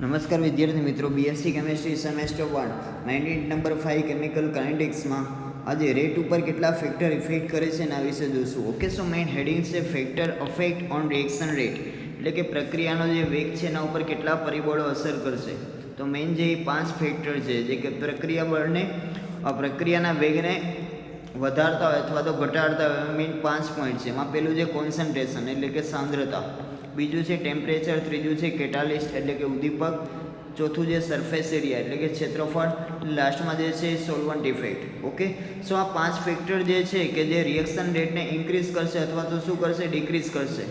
નમસ્કાર વિદ્યાર્થી મિત્રો, BSc chemistry semester 1 unit number 5 chemical કાઇનેટિક્સમાં આજે રેટ ઉપર કેટલા ફેક્ટર ઇફેક્ટ કરે છે એના વિશે જોશું. ઓકે, સો મેઇન હેડિંગ છે factor affect on reaction rate, એટલે કે પ્રક્રિયાનો જે વેગ છે એના ઉપર કેટલા પરિબળો અસર કરશે. તો મેઇન જે 5 ફેક્ટર છે જે કે પ્રક્રિયા બળને પ્રક્રિયાના વેગને વધારતા હોય અથવા તો ઘટાડતા હોય, મેઇન 5 પોઈન્ટ છે. એમાં પહેલું છે કોન્સન્ટ્રેશન એટલે કે સાંદ્રતા, બીજું છે ટેમ્પરેચર, ત્રીજું છે કેટાલિસ્ટ એટલે કે ઉદ્દીપક, ચોથું છે સરફેસ એરિયા એટલે કે ક્ષેત્રફળ, લાસ્ટમાં જે છે સોલ્વન્ટ ઇફેક્ટ. ઓકે, સો આ 5 ફેક્ટર જે છે કે જે રિએક્શન રેટને ઇન્ક્રીઝ કરશે અથવા તો શું કરશે, ડિક્રીઝ કરશે.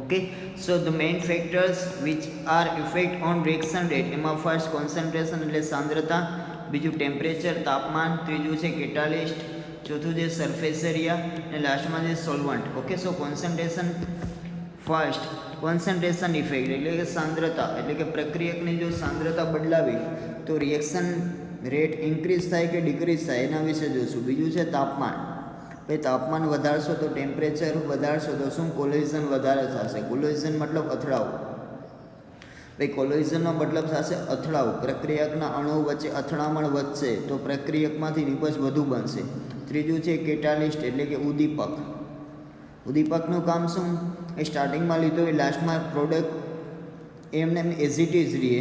Okay, so the main factors which are effect on reaction rate, એમાં ફર્સ્ટ કોન્સન્ટ્રેશન એટલે સાંદ્રતા, બીજું ટેમ્પરેચર તાપમાન, ત્રીજું છે કેટાલિસ્ટ, ચોથું છે સરફેસ એરિયા અને લાસ્ટમાં છે સોલ્વન્ટ. ઓકે, સો કોન્સન્ટ્રેશન ફર્સ્ટ કોન્સન્ટ્રેશન ઇફેક્ટ એટલે કે સાંદ્રતા, એટલે કે પ્રક્રિયકની જો સાંદ્રતા બદલાવી તો રિએક્શન રેટ ઇન્ક્રીઝ થાય કે ડિક્રીઝ થાય એના વિશે જોશું. બીજું છે તાપમાન, ભાઈ તાપમાન વધારશો તો ટેમ્પરેચર વધારશો તો શું, કોલિઝન વધારે થશે. કોલિઝન મતલબ અથડાવું, ભાઈ કોલિઝનનો મતલબ થશે અથડાવું, પ્રક્રિયકના અણુ વચ્ચે અથડામણ વધશે તો પ્રક્રિયકમાંથી નિપજ વધુ બનશે. ત્રીજું છે કેટાલિસ્ટ એટલે કે ઉદ્દીપક. ઉદ્દીપકનું કામ શું, એ સ્ટાર્ટિંગમાં લીધો એ લાસ્ટમાં પ્રોડક્ટ એમને એઝ ઇટ ઇઝ રહે,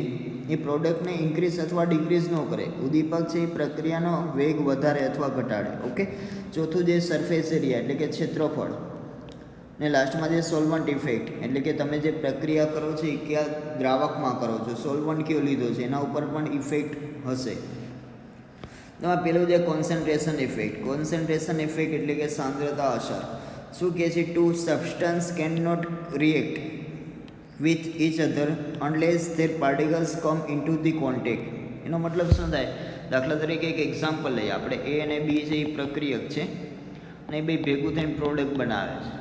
એ પ્રોડક્ટને ઇન્ક્રીઝ અથવા ડિક્રીઝ ન કરે. ઉદ્દીપક છે એ પ્રક્રિયાનો વેગ વધારે અથવા ઘટાડે. ઓકે, ચોથું જે સરફેસ એરિયા એટલે કે ક્ષેત્રફળ, ને લાસ્ટમાં જે સોલ્વન્ટ ઇફેક્ટ એટલે કે તમે જે પ્રક્રિયા કરો છો એ કયા દ્રાવકમાં કરો છો, સોલ્વન્ટ કયો લીધો છે એના ઉપર પણ ઇફેક્ટ હશે. તો આ પેલું જે કોન્સન્ટ્રેશન ઇફેક્ટ. કોન્સન્ટ્રેશન ઇફેક્ટ એટલે કે સાંદ્રતા અસર. શું કહે છે, two substance can not react with each other unless their particles come into the contact. એનો મતલબ શું થાય, દાખલા તરીકે એક એક્ઝામ્પલ લઈએ આપણે, એ અને બી છે એ પ્રક્રિયક છે અને એ બે ભેગું થઈને પ્રોડક્ટ બનાવે છે.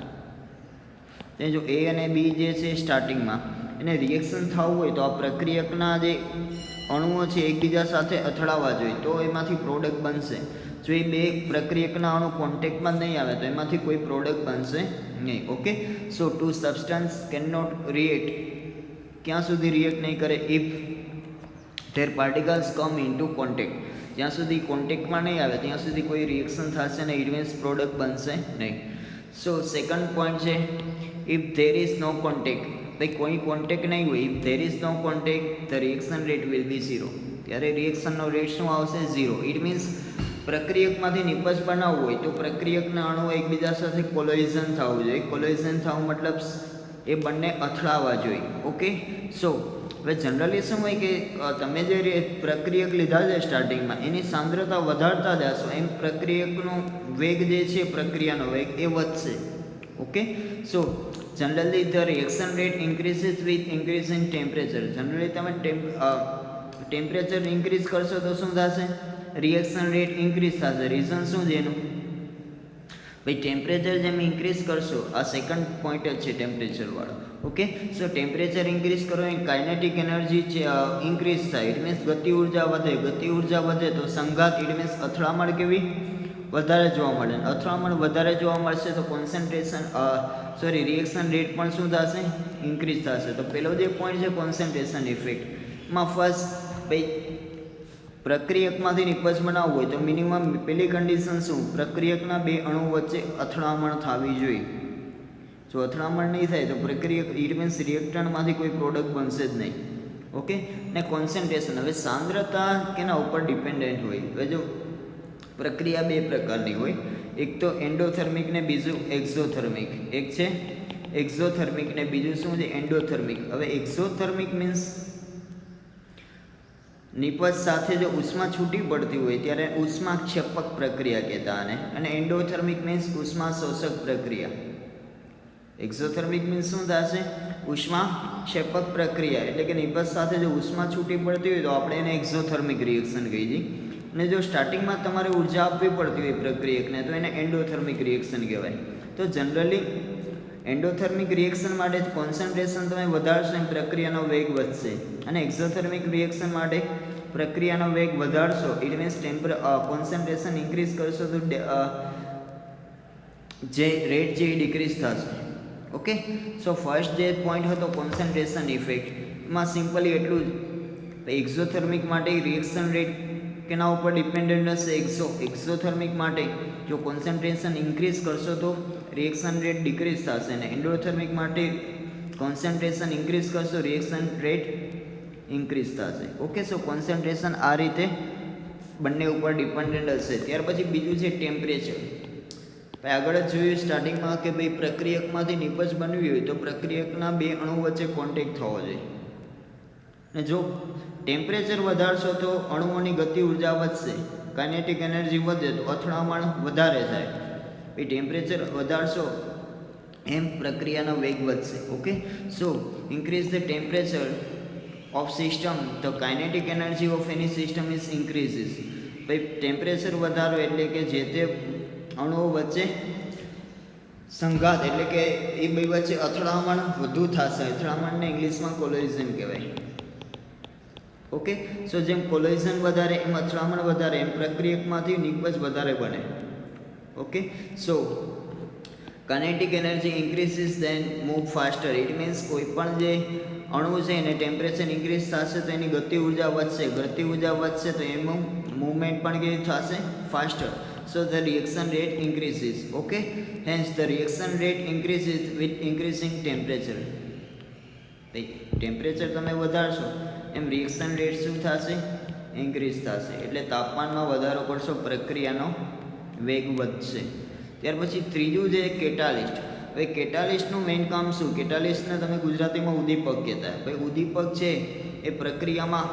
તે જો એ અને બી જે છે સ્ટાર્ટિંગમાં એને રિએક્શન થવું હોય તો આ પ્રક્રિયકના જે અણુઓ છે એકબીજા સાથે અથડાવવા જોઈએ તો એમાંથી પ્રોડક્ટ બનશે. જો એ બે પ્રક્રિયકના અણુ કોન્ટેક્ટમાં નહીં આવે તો એમાંથી કોઈ પ્રોડક્ટ બનશે નહીં. Okay, so two substance can not react, ક્યાં સુધી રિએક્ટ નહીં કરે, if their particles come into contact, જ્યાં સુધી કોન્ટેક્ટમાં નહીં આવે ત્યાં સુધી કોઈ રિએક્શન થશે નહીં, ઇટ મીન્સ પ્રોડક્ટ બનશે નહીં. સો સેકન્ડ પોઈન્ટ છે if there is no contact, ભાઈ કોઈ કોન્ટેક્ટ નહીં હોય, if there is no contact the reaction rate will be 0, ત્યારે રિએક્શનનો રેટ શું આવશે, 0. ઇટ મીન્સ પ્રક્રિયકમાંથી નિપજ બનાવવું હોય તો પ્રક્રિયકના અણુઓ એકબીજા સાથે કોલોઇઝન થવું જોઈએ. કોલોઇઝન થવું મતલબ એ બંને અથડાવવા જોઈએ. ઓકે, સો હવે જનરલી શું હોય કે તમે જે પ્રક્રિયક લીધા છે સ્ટાર્ટિંગમાં એની સાંદ્રતા વધારતા જશો એમ પ્રક્રિયકનો વેગ જે છે પ્રક્રિયાનો વેગ એ વધશે. Okay, so generally the reaction rate increases with increase in temperature. Generally તમે ટેમ્પરેચર ઇન્ક્રીઝ કરશો તો શું થશે, રિએક્શન રેટ ઇન્ક્રીઝ થશે. રીઝન શું છે એનું, ભાઈ ટેમ્પરેચર જેમ ઇન્ક્રીઝ કરશો, આ સેકન્ડ પોઈન્ટ જ છે ટેમ્પરેચર વાળો. ઓકે, સો ટેમ્પરેચર ઇન્ક્રીઝ કરો એ કાઇનેટિક એનર્જી ઇન્ક્રીઝ થાય, ઇટ મીન્સ ગતિ ઉર્જા વધે. ગતિ ઉર્જા વધે તો સંઘાત, ઇટ મીન્સ અથડામણ કેવી વધારે જોવા મળે. અથડામણ વધારે જોવા મળશે તો કોન્સન્ટ્રેશન રિએક્શન રેટ પણ શું થશે, ઇન્ક્રીઝ થશે. તો પેલો જે પોઈન્ટ છે કોન્સન્ટ્રેશન ઇફેક્ટ, માં ફર્સ્ટ ભાઈ પ્રક્રિયકમાંથી નિપજ બનાવવું હોય તો મિનિમમ પેલી કન્ડિશન શું, પ્રક્રિયકના બે અણુ વચ્ચે અથડામણ થવી જોઈએ. જો અથડામણ નહીં થાય તો પ્રક્રિયક ઇટ મીન્સ રિએક્ટન્ટમાંથી કોઈ પ્રોડક્ટ બનશે જ નહીં. ઓકે, ને કોન્સન્ટ્રેશન, હવે સાંદ્રતા કેના ઉપર ડિપેન્ડન્ટ હોય, હવે જો પ્રક્રિયા બે પ્રકારની હોય, એક તો એન્ડોથર્મિક ને બીજું એક્ઝોથર્મિક. એક છે એક્ઝોથર્મિક ને બીજું શું છે એન્ડોથર્મિક. હવે એક્ઝોથર્મિક મીન્સ નિપજ સાથે જો ઉષ્મા છૂટી પડતી હોય ત્યારે ઉષ્માક્ષેપક પ્રક્રિયા કહેતા આને, અને એન્ડોથર્મિક મીન્સ ઉષ્મા શોષક પ્રક્રિયા. એક્ઝોથર્મિક મીન્સ શું થશે, ઉષ્માક્ષેપક પ્રક્રિયા, એટલે કે નિપજ સાથે જો ઉષ્મા છૂટી પડતી હોય તો આપણે એને એક્ઝોથર્મિક રિએક્શન કહી દઈએ. અને જો સ્ટાર્ટિંગમાં તમારે ઉર્જા આપવી પડતી હોય પ્રક્રિયકને તો એને એન્ડોથર્મિક રિએક્શન કહેવાય. તો જનરલી એન્ડોથર્મિક રિએક્શન માટે કોન્સન્ટ્રેશન તમે વધારશો એમ પ્રક્રિયાનો વેગ વધશે, અને એક્ઝોથર્મિક રિએક્શન માટે પ્રક્રિયાનો વેગ વધારશો ઇટ મીન્સ કોન્સન્ટ્રેશન ઇન્ક્રીઝ કરશો તો જે રેટ જે ડિક્રીઝ થશે. ઓકે, સો ફર્સ્ટ જે પોઈન્ટ હતો કોન્સન્ટ્રેશન ઇફેક્ટ, એમાં સિમ્પલી એટલું જ એક્ઝોથર્મિક માટે રિએક્શન રેટ કેના ઉપર ડિપેન્ડન્ટ હશે? એક્ઝોથર્મિક માટે જો કોન્સન્ટ્રેશન ઇન્ક્રીઝ કરશો તો રિએક્શન રેટ ડિક્રીઝ થશે, અને એન્ડોથર્મિક માટે કોન્સન્ટ્રેશન ઇન્ક્રીઝ કરશો રિએક્શન રેટ ઇન્ક્રીઝ થશે. ઓકે, સો કોન્સન્ટ્રેશન આ રીતે બંને ઉપર ડિપેન્ડન્ટ હશે. ત્યાર પછી બીજું છે ટેમ્પરેચર. ભાઈ આગળ જ જોયું સ્ટાર્ટિંગમાં કે ભાઈ પ્રક્રિયકમાંથી નિપજ બનવી હોય તો પ્રક્રિયકના બે અણુ વચ્ચે કોન્ટેક્ટ થવો જોઈએ, અને જો ટેમ્પરેચર વધારશો તો અણુઓની ગતિ ઉર્જા વધશે, કાઇનેટિક એનર્જી વધે તો અથડામણ વધારે થાય. એ ટેમ્પરેચર વધારશો એમ પ્રક્રિયાનો વેગ વધશે. Okay, so increase the temperature of system the kinetic energy of any system is ઇન્ક્રીઝીસ. ભાઈ ટેમ્પરેચર વધારો એટલે કે જે તે અણુઓ વચ્ચે સંઘાત એટલે કે એ બે વચ્ચે અથડામણ વધુ થશે. અથડામણને ઇંગ્લિશમાં કોલોઇઝન કહેવાય. ઓકે, સો જેમ કોલોઇઝન વધારે એમ અથડામણ વધારે એમ પ્રક્રિયકમાંથી નિપજ વધારે બને. Okay, so kinetic energy increases then move faster. It means કોઈ પણ જે અણુ છે એને ટેમ્પરેચર ઇન્ક્રીઝ થશે તો એની ગતિ ઉર્જા વધશે, ગતિ ઉર્જા વધશે તો એનું મૂવમેન્ટ પણ કેવી થશે? Faster. So the reaction rate increases. Okay, hence the reaction rate increases with increasing temperature. Temperature તમે વધારશો એમ રિએક્શન રેટ શું થશે? ઇન્ક્રીઝ થશે. એટલે તાપમાનમાં વધારો કરશો, પ્રક્રિયાનો વેગ વધશે. ત્યાર પછી ત્રીજું છે કેટાલિસ્ટ. હવે કેટાલિસ્ટનું મેઇન કામ શું? કેટાલિસ્ટને તમે ગુજરાતીમાં ઉદ્દીપક કહેતા. ભાઈ ઉદ્દીપક છે એ પ્રક્રિયામાં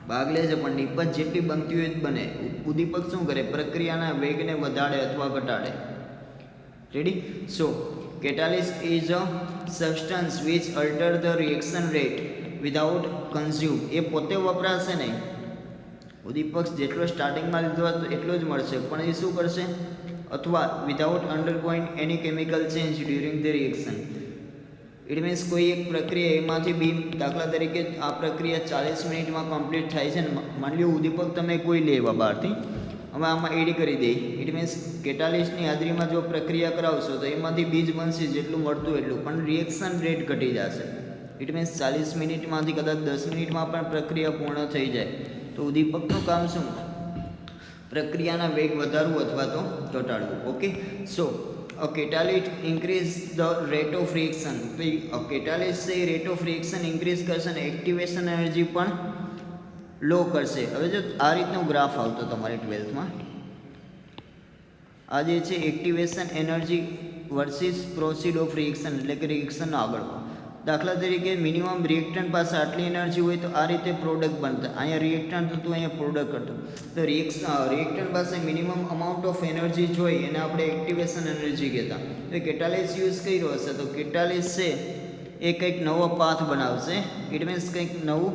ભાગ લે છે પણ નિપજ જેટલી બનતી હોય જ બને. ઉદ્દીપક શું કરે? પ્રક્રિયાના વેગને વધારે અથવા ઘટાડે. Ready? So catalyst is a substance which alter the reaction rate without consume. એ પોતે વપરાશે નહીં. ઉદ્દીપક જેટલો સ્ટાર્ટિંગમાં લીધો હતો એટલો જ મળશે, પણ એ શું કરશે? અથવા without undergoing any chemical change during the reaction. It means કોઈ એક પ્રક્રિયા એમાંથી બી, દાખલા તરીકે આ પ્રક્રિયા 40 મિનિટમાં કમ્પ્લીટ થાય છે ને માની લો ઉદ્દીપક તમે કોઈ લેવા બહારથી, હવે આમાં એડ કરી દે. ઇટ મીન્સ કેટાલિસ્ટની હાજરીમાં જો પ્રક્રિયા કરાવશો તો એમાંથી બીજ બનશે જેટલું મળતું એટલું, પણ રિએક્શન રેટ ઘટી જશે. ઇટ મીન્સ 40 મિનિટમાંથી કદાચ 10 મિનિટમાં પણ પ્રક્રિયા પૂર્ણ થઈ જાય. તો ઉદ્દીપકનું કામ શું? પ્રક્રિયાના વેગ વધારવું અથવા તો ઘટાડવું. Okay, so a catalyst increase the rate of reaction. a catalyst से rate of reaction increase કરશે અને એક્ટિવેશન એનર્જી પણ લો કરશે. હવે જો આ રીતનો ગ્રાફ આવતો તમારી 12થમાં, આ જે છે activation energy versus proceed of reaction એટલે કે રિએક્શનનો આગળ. દાખલા તરીકે મિનિમમ રિએક્ટન્ટ પાસે આટલી એનર્જી હોય તો આ રીતે પ્રોડક્ટ બનતા. અહીંયા રિએક્ટન્ટ હતું, અહીંયા પ્રોડક્ટ હતું. તો રિએક્ટન્ટ પાસે મિનિમમ અમાઉન્ટ ઓફ એનર્જી જોઈ એને આપણે એક્ટિવેશન એનર્જી કહેતા. તો કેટાલિસ્ટ યુઝ કર્યો હશે તો કેટાલિસ્ટ છે એ કંઈક નવો પાથ બનાવશે. ઇટ મીન્સ કંઈક નવું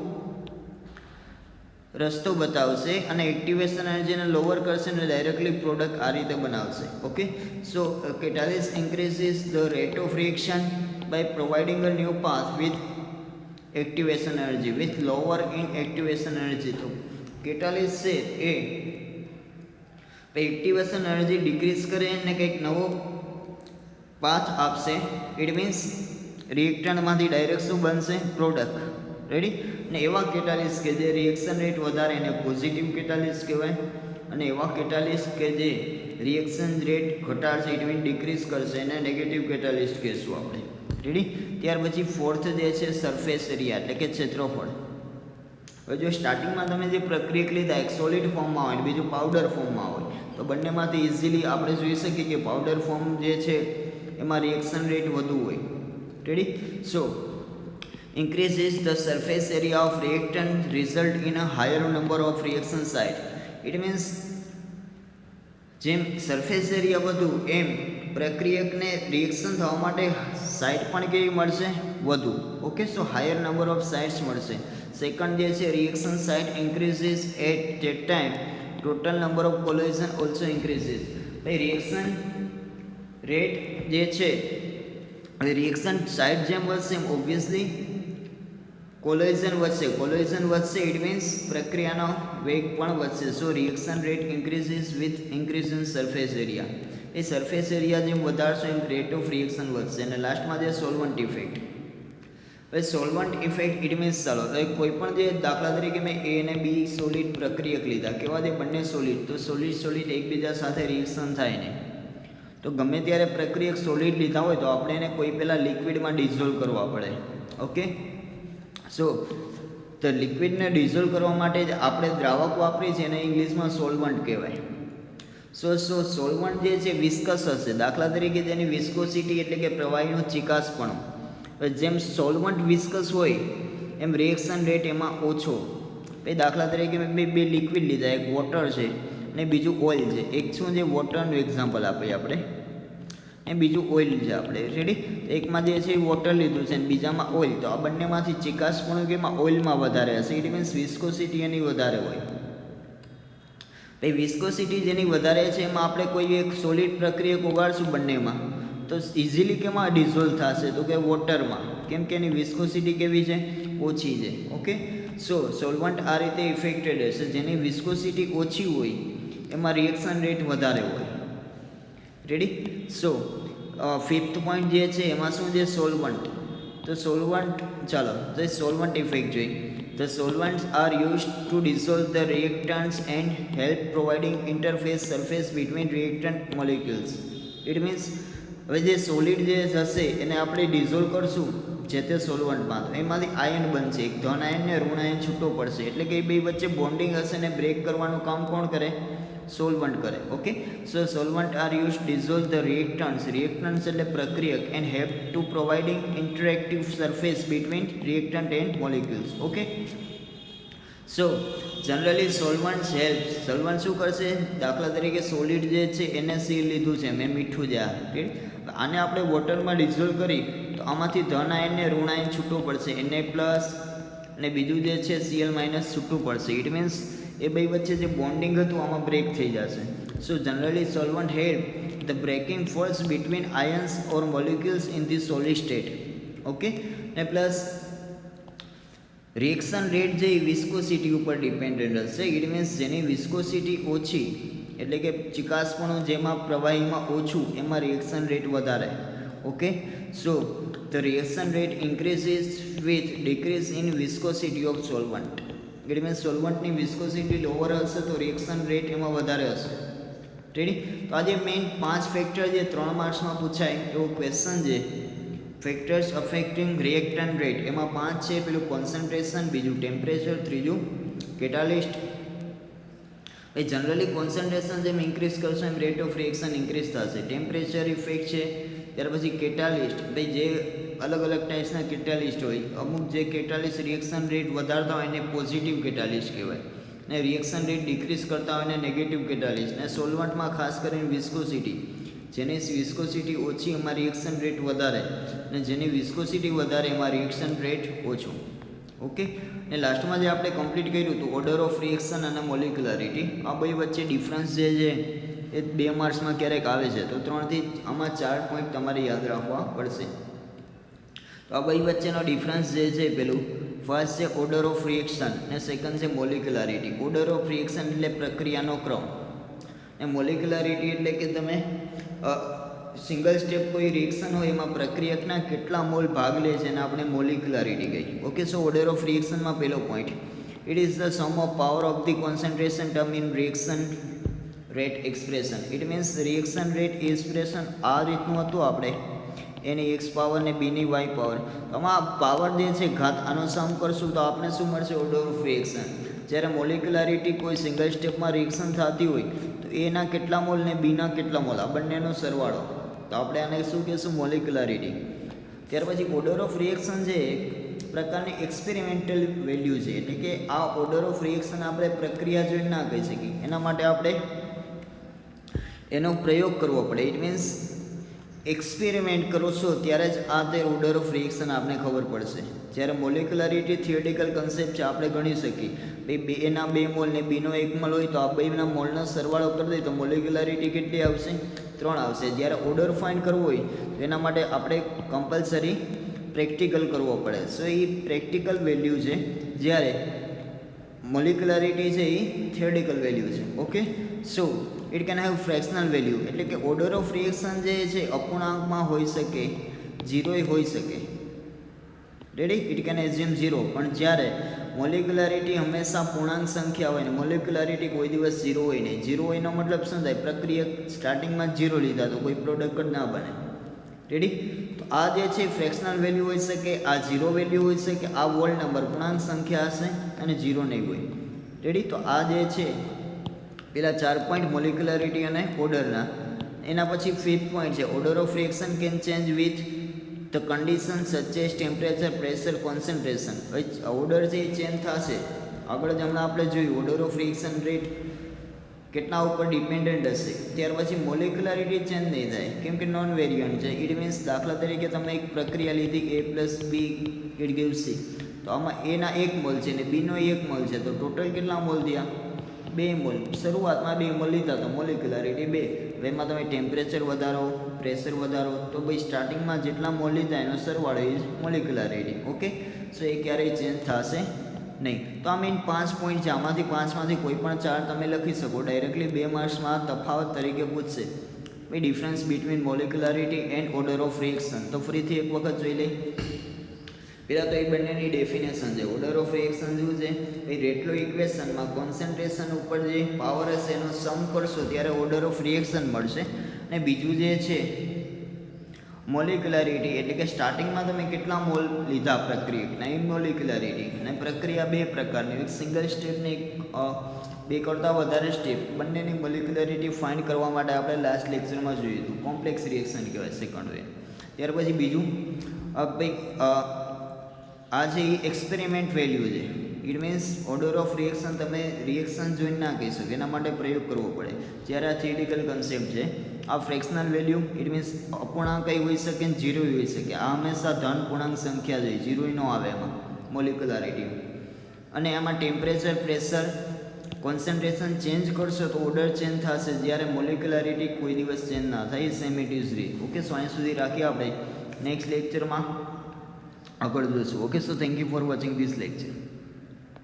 રસ્તો બતાવશે અને એક્ટિવેશન એનર્જીને લોઅર કરશે અને ડાયરેક્ટલી પ્રોડક્ટ આ રીતે બનાવશે. Okay, so catalyst ઇન્ક્રીઝીસ the rate of reaction by providing a new path with activation energy with lower in activation energy. તો કેટાલિસ્ટ છે એ એક્ટિવેશન એનર્જી ડિક્રીઝ કરે અને કંઈક નવો પાથ આપશે. ઇટ મીન્સ રિએક્ટન્ટમાંથી ડાયરેક્ટ શું બનશે? પ્રોડક્ટ. રેડી? ને એવા કેટાલિસ્ટ કે જે રિએક્શન રેટ વધારે એને પોઝિટિવ કેટાલિસ્ટ કહેવાય, અને એવા કેટાલિસ્ટ કે જે રિએક્શન રેટ ઘટાડશે ઇટ મીન ડિક્રીઝ કરશે એને નેગેટિવ કેટાલિસ્ટ કહેશું આપણે. રેડી? ત્યાર પછી ફોર્થ જે છે સરફેસ એરિયા એટલે કે ક્ષેત્રફળ. હવે જો સ્ટાર્ટિંગમાં તમે જે પ્રક્રિયા લીધા એક સોલિડ ફોર્મમાં હોય બીજું પાવડર ફોર્મમાં હોય તો બંનેમાંથી ઇઝીલી આપણે જોઈ શકીએ કે પાવડર ફોર્મ જે છે એમાં રિએક્શન રેટ વધુ હોય. Ready? So increases the surface area of reactant result in a higher number of reaction site. It means જેમ સરફેસ એરિયા વધુ એમ પ્રક્રિયકને રિએક્શન થવા માટે સાઇટ પણ કેવી મળશે? વધુ. Okay, so higher number of sites મળશે. સેકન્ડ જે છે reaction site increases at that time total number of collision also increases. ભાઈ રિએક્શન રેટ જે છે રિએક્શન સાઇટ જેમ વધશે એમ ઓબ્વિયસલી કોલોઇઝન વધશે. ઇટ મીન્સ પ્રક્રિયાનો વેગ પણ વધશે. So reaction rate increases with increase in surface area. એ સરફેસ એરિયા જેમ વધારશો એમ રેટ ઓફ રિએક્શન વધશે. અને લાસ્ટમાં જે સોલ્વન્ટ ઇફેક્ટ. હવે સોલ્વન્ટ ઇફેક્ટ ઇટ મીન્સ ચાલો તો કોઈ પણ જે દાખલા તરીકે મેં એ અને બી સોલિડ પ્રક્રિયક લીધા, કેવા તે બંને સોલિડ, તો સોલિડ એકબીજા સાથે રિએક્શન થાય ને, તો ગમે ત્યારે પ્રક્રિયક સોલિડ લીધા હોય તો આપણે એને કોઈ પહેલાં લિક્વિડમાં ડિઝોલ્વ કરવા પડે. ઓકે, સો તો લિક્વિડને ડિઝોલ્વ કરવા માટે જ આપણે દ્રાવક વાપરીએ છીએ, એને ઇંગ્લિશમાં સોલ્વન્ટ કહેવાય. સો સોલ્વન્ટ જે છે વિસ્કસ હશે, દાખલા તરીકે તેની વિસ્કોસિટી એટલે કે પ્રવાહીનો ચીકાશપણો. જેમ સોલ્વન્ટ વિસ્કસ હોય એમ રિએક્શન રેટ એમાં ઓછો. પછી દાખલા તરીકે મેં બે લિક્વિડ લીધા, એક વોટર છે અને બીજું ઓઇલ છે. એક શું છે વોટરનું એક્ઝામ્પલ આપીએ આપણે, એ બીજું ઓઇલ છે આપણે, રેડી. એકમાં જે છે વોટર લીધું છે અને બીજામાં ઓઇલ, તો આ બંનેમાંથી ચીકાશપણું કે એમાં ઓઇલમાં વધારે હશે, ઇટ મીન્સ વિસ્કોસિટી એની વધારે હોય. ભાઈ વિસ્કોસિટી જેની વધારે છે એમાં આપણે કોઈ એક સોલિડ પ્રક્રિયક ઉગાડશું બંનેમાં, તો ઇઝીલી કેમાં ડિઝોલ્વ થશે, તો કે વોટરમાં, કેમ કે એની વિસ્કોસિટી કેવી છે, ઓછી છે. ઓકે, સો સોલ્વન્ટ આ રીતે ઇફેક્ટેડ હશે, જેની વિસ્કોસિટી ઓછી હોય એમાં રિએક્શન રેટ વધારે હોય. રેડી. સો ફિફ્થ પોઈન્ટ જે છે એમાં શું છે સોલ્વન્ટ. તો સોલ્વન્ટ, ચાલો તો સોલ્વન્ટ ઇફેક્ટ જોઈએ. The solvents are used to dissolve the reactants and help providing interface surface between reactant molecules. It means હવે જે સોલિડ જે હશે એને આપણે ડિઝોલ્વ કરશું જે તે સોલ્વન્ટમાં, તો એમાંથી આયન બનશે, એક ધન આયન ને ઋણ આયન છૂટો પડશે, એટલે કે એ બે વચ્ચે બોન્ડિંગ હશે ને બ્રેક કરવાનું કામ કોણ કરે, સોલ્વન્ટ કરે. Okay, so solvent are use dissolve the reactants એટલે પ્રક્રિયક, and help to providing interactive surface between reactant and molecules. Okay, so generally solvents help, solvent શું કરશે, દાખલા તરીકે સોલિડ જે છે એને સી લીધું છે મેં, મીઠું જે આને આપણે વોટરમાં ડિઝોલ્વ કરી તો આમાંથી ધન આયન ને ઋણ આયન છૂટું પડશે, Na પ્લસ અને બીજું જે છે Cl માઇનસ છૂટું પડશે. ઇટ મીન્સ એ બે વચ્ચે જે બોન્ડિંગ હતું આમાં બ્રેક થઈ જશે. So generally solvent help the breaking force between ions or molecules in the solid state. Okay, ને પ્લસ રિએક્શન રેટ જે વિસ્કોસિટી ઉપર ડિપેન્ડન્ટ હશે. ઇટ મીન્સ જેની વિસ્કોસિટી ઓછી એટલે કે ચીકાશપણું જેમાં પ્રવાહીમાં ઓછું એમાં રિએક્શન રેટ વધારે. Okay, so the reaction rate increases with decrease in viscosity of solvent. It means સોલ્વન્ટની વિસ્કોસિટી લોઅર હશે તો રિએક્શન રેટ એમાં વધારે હશે. રેડી. તો આજે મેઇન 5 ફેક્ટર જે 3 માર્ક્સમાં પૂછાય એવો ક્વેશ્ચન છે, ફેક્ટર્સ અફેક્ટિંગ રિએક્ટન્ટ રેટ, એમાં 5 છે. પેલું કોન્સન્ટ્રેશન, બીજું ટેમ્પરેચર, ત્રીજું કેટાલિસ્ટ. ભાઈ જનરલી કોન્સન્ટ્રેશન જેમ ઇન્ક્રીઝ કરશો એમ રેટ ઓફ રિએક્શન ઇન્ક્રીઝ થશે. ટેમ્પરેચર ઇફેક્ટ છે, ત્યાર પછી કેટાલિસ્ટ. ભાઈ જે અલગ અલગ ટાઈપ્સના કેટાલિસ્ટ હોય, અમુક જે કેટાલિસ્ટ રિએક્શન રેટ વધારતા હોય એને પોઝિટિવ કેટાલિસ્ટ કહેવાય, ને રિએક્શન રેટ ડિક્રીઝ કરતા હોય એને નેગેટિવ કેટાલિસ્ટ. ને સોલ્વન્ટમાં ખાસ કરીને વિસ્કોસિટી, જેની વિસ્કોસિટી ઓછી એમાં રિએક્શન રેટ વધારે, અને જેની વિસ્કોસિટી વધારે એમાં રિએક્શન રેટ ઓછો. ઓકે, ને લાસ્ટમાં જે આપણે કમ્પ્લીટ કર્યું હતું ઓર્ડર ઓફ રિએક્શન અને મોલિક્યુલારિટી, આ બે વચ્ચે ડિફરન્સ જે છે એ 2 માર્ક્સમાં ક્યારેક આવે છે, તો 3 થી આમાં 4 પોઈન્ટ તમારે યાદ રાખવા પડશે. તો આ બે વચ્ચેનો ડિફરન્સ જે છે પેલું ફર્સ્ટ છે ઓર્ડર ઓફ રિએક્શન ને સેકન્ડ છે મોલિક્યુલારિટી. ઓર્ડર ઓફ રિએક્શન એટલે પ્રક્રિયાનો ક્રમ, ને મોલિક્યુલારિટી એટલે કે તમે સિંગલ સ્ટેપ કોઈ રિએક્શન હોય એમાં પ્રક્રિયકના કેટલા મોલ ભાગ લે છે એને આપણે મોલિક્યુલારિટી કહીએ. ઓકે, સો ઓર્ડર ઓફ રિએક્શનમાં પહેલો point, it is the sum of power of the concentration term in reaction rate expression. It means reaction rate expression આ રીતનું હતું, આપણે એની એક્સ પાવર ને બીની વાય પાવર, આમાં પાવર જે છે ઘાત, આનો સમ કરશું તો આપણે શું મળશે, ઓર્ડર ઓફ રિએક્શન. જ્યારે મોલિક્યુલારિટી કોઈ સિંગલ સ્ટેપમાં રિએક્શન થતી હોય તો એના કેટલા મોલ ને બીના કેટલા મોલ, આ બંનેનો સરવાળો, તો આપણે આને શું કહીશું, મોલિક્યુલારિટી. ત્યાર પછી ઓર્ડર ઓફ રિએક્શન છે એક પ્રકારની એક્સપેરિમેન્ટલ વેલ્યુ છે, એટલે કે આ ઓર્ડર ઓફ રિએક્શન આપણે પ્રક્રિયા જોઈને ના કહી શકીએ, એના માટે આપણે એનો પ્રયોગ કરવો પડે. ઇટ મીન્સ એક્સપેરિમેન્ટ કરો છો ત્યારે જ આ તે ઓર્ડર ઓફ રિએક્શન આપણે ખબર પડશે. જ્યારે મોલિક્યુલારિટી થિયોરિટિકલ કન્સેપ્ટ છે, આપણે ગણી શકીએ ભાઈ એના 2 મોલ ને બીનો 1 મોલ હોય તો આ બેના મોલનો સરવાળો કરી દઈએ તો મોલિક્યુલારિટી કેટલી આવશે, 3 આવશે. જ્યારે ઓર્ડર ફાઇન્ડ કરવો હોય તો એના માટે આપણે કમ્પલસરી પ્રેક્ટિકલ કરવો પડે. સો એ પ્રેક્ટિકલ વેલ્યુ છે, જ્યારે મોલિક્યુલારિટી છે એ થિયોરિટિકલ વેલ્યુ છે. Okay, so it can have fractional value, એટલે કે ઓર્ડર ઓફ રિએક્શન જે છે અપૂર્ણાંકમાં હોઈ શકે, 0 હોઈ શકે. રેડી, ઇટ કેન એઝ્યુમ 0, પણ જ્યારે મોલિક્યુલારિટી હંમેશા પૂર્ણાંક સંખ્યા હોય ને મોલિક્યુલારિટી કોઈ દિવસ 0 હોય નહીં. 0 હોય એનો મતલબ શું થાય? પ્રક્રિયા સ્ટાર્ટિંગમાં 0 લીધા તો કોઈ પ્રોડક્ટ જ ના બને. રેડી, તો આ જે છે ફ્રેક્શનલ વેલ્યુ હોઈ શકે, આ 0 વેલ્યુ હોઈ શકે, આ વોલ નંબર પૂર્ણાંક સંખ્યા હશે અને 0 નહીં હોય. રેડી, તો આ જે છે પેલા 4 પોઈન્ટ મોલિક્યુલારિટી અને ઓર્ડરના. એના પછી 5th પોઈન્ટ છે order of reaction can change with the condition such as temperature, pressure, concentration. Order છે એ ચેન્જ થશે. આગળ જ હમણાં આપણે જોયું ઓર્ડર ઓફ રિએક્શન રેટ કેટલા ઉપર ડિપેન્ડન્ટ હશે. ત્યાર પછી મોલિક્યુલારિટી ચેન્જ નહીં થાય કેમ કે નોન વેરિયન્ટ છે. ઇટ મીન્સ દાખલા તરીકે તમે એક પ્રક્રિયા લીધી A plus B it give C, તો આમાં એના 1 મોલ છે ને બીનો 1 મોલ છે, તો ટોટલ કેટલા મોલ થયા? 2 મોલ. શરૂઆતમાં 2 મોલ લીધા તો મોલિક્યુલારિટી 2. એમાં તમે ટેમ્પરેચર વધારો, પ્રેશર વધારો, તો ભાઈ સ્ટાર્ટિંગમાં જેટલા મોલ લીધા એનો સરવાળો ઇઝ મોલિક્યુલારિટી. ઓકે, સો એ ક્યારેય ચેન્જ થશે નહીં. તો આ મેઇન 5 પોઈન્ટ છે. આમાંથી 5માંથી કોઈ પણ 4 તમે લખી શકો. ડાયરેક્ટલી 2 માર્ક્સમાં તફાવત તરીકે પૂછશે ભાઈ difference between molecularity and order of reaction. તો ફરીથી એક વખત જોઈ લઈએ. પહેલાં તો એ બંનેની ડેફિનેશન છે. ઓર્ડર ઓફ રિએક્શન શું છે? એ રેટલો ઇક્વેશનમાં કોન્સન્ટ્રેશન ઉપર જે પાવર હશે એનો સમ કરશો ત્યારે ઓર્ડર ઓફ રિએક્શન મળશે. અને બીજું જે છે મોલિક્યુલારિટી એટલે કે સ્ટાર્ટિંગમાં તમે કેટલા મોલ લીધા પ્રક્રિયા, 9 મોલિક્યુલારિટી. અને પ્રક્રિયા 2 પ્રકારની, એક સિંગલ સ્ટેપ ને એક 2 કરતાં વધારે સ્ટેપ. બંનેની મોલિક્યુલારિટી ફાઇન્ડ કરવા માટે આપણે લાસ્ટ લેક્ચરમાં જોયું હતું. કોમ્પ્લેક્સ રિએક્શન કહેવાય સેકન્ડ વે. ત્યાર પછી બીજું ભાઈ આ જે એક્સપેરિમેન્ટ વેલ્યુ છે. It means order of reaction તમે રિએક્શન જોઈને ના કહી શકો, એના માટે પ્રયોગ કરવો પડે. જ્યારે આ થિયરિટિકલ કન્સેપ્ટ છે. આ ફ્રેક્શનલ વેલ્યુ ઇટ મીન્સ અપૂર્ણાંક કઈ હોઈ શકે ને 0 હોઈ શકે. આ હંમેશા ધન પૂર્ણાંક સંખ્યા જોઈએ, 0 ન આવે એમાં મોલિક્યુલારિટી. અને એમાં ટેમ્પરેચર, પ્રેશર, કોન્સન્ટ્રેશન ચેન્જ કરશો તો ઓર્ડર ચેન્જ થશે, જ્યારે મોલિક્યુલારિટી કોઈ દિવસ ચેન્જ ના થાય. સેમ ઇટ ઇઝ રી. ઓકે, સો અહીં સુધી રાખીએ. આપણે નેક્સ્ટ લેક્ચરમાં આગળ જોઈશું. Okay, so thank you for watching this lecture.